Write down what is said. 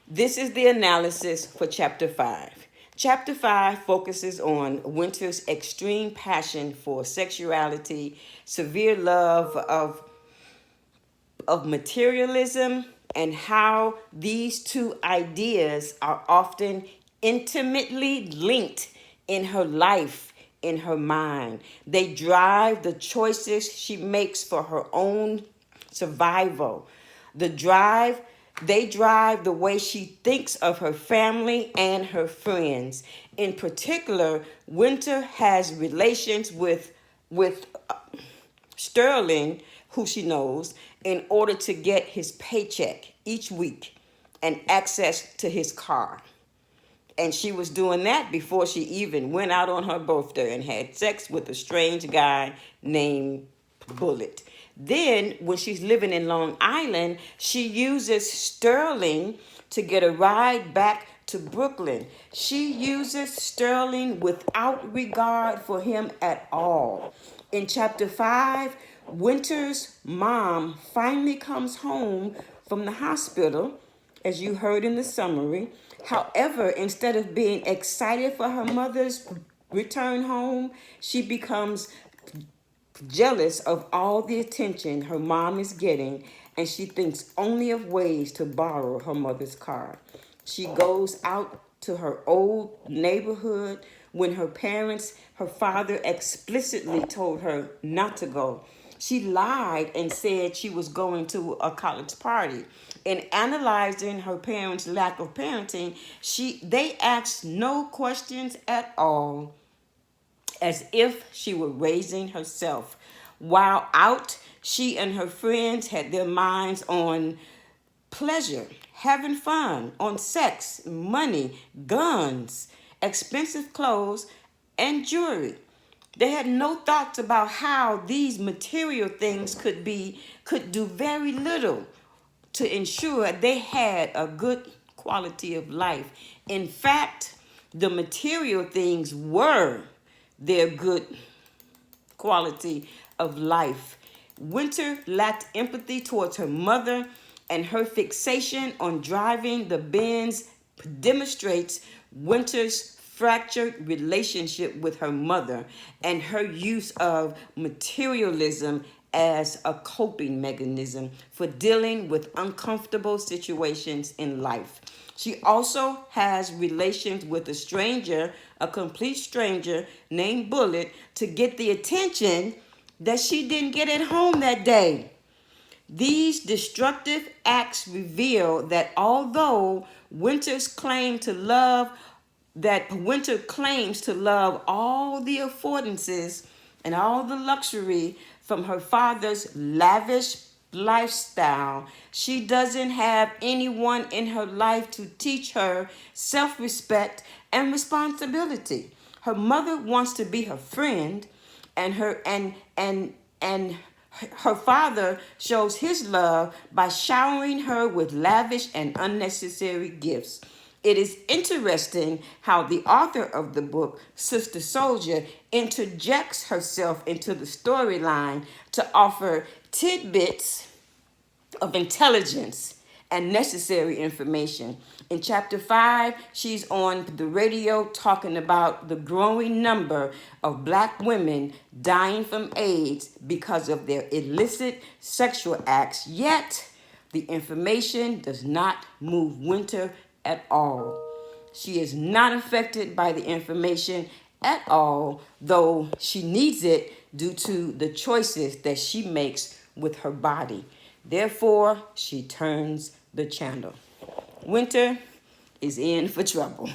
This is the analysis for Chapter 5. Chapter 5 focuses on Winter's extreme passion for sexuality, severe love of materialism, and how these two ideas are often intimately linked in her life, in her mind. They drive the choices she makes for her own survival. The drive They drive the way she thinks of her family and her friends. In particular, Winter has relations with Sterling, who she knows, in order to get his paycheck each week and access to his car. And she was doing that before she even went out on her birthday and had sex with a strange guy named Bullet. Then, when she's living in Long Island, she uses Sterling to get a ride back to Brooklyn. She uses Sterling without regard for him at all. In Chapter 5, Winter's mom finally comes home from the hospital, as you heard in the summary. However, instead of being excited for her mother's return home, she becomes jealous of all the attention her mom is getting, and she thinks only of ways to borrow her mother's car. She goes out to her old neighborhood when her father explicitly told her not to go. She lied and said she was going to a college party. In analyzing her parents' lack of parenting, they asked no questions at all, as if she were raising herself. While out, she and her friends had their minds on pleasure, having fun, on sex, money, guns, expensive clothes, and jewelry. They had no thoughts about how these material things could do very little to ensure they had a good quality of life. In fact, the material things were their good quality of life. Winter lacked empathy towards her mother, and her fixation on driving the Benz demonstrates Winter's fractured relationship with her mother and her use of materialism as a coping mechanism for dealing with uncomfortable situations in life. She also has relations with a complete stranger named Bullet, to get the attention that she didn't get at home that day. These destructive acts reveal that although Winter claims to love all the affordances and all the luxury from her father's lavish lifestyle, she doesn't have anyone in her life to teach her self-respect and responsibility. Her mother wants to be her friend, and her father shows his love by showering her with lavish and unnecessary gifts. It is interesting how the author of the book, Sister Soldier, interjects herself into the storyline to offer tidbits of intelligence and necessary information. In Chapter 5, she's on the radio talking about the growing number of black women dying from AIDS because of their illicit sexual acts, yet the information does not move Winter at all. She is not affected by the information at all, though she needs it due to the choices that she makes with her body. Therefore, she turns the channel. Winter is in for trouble.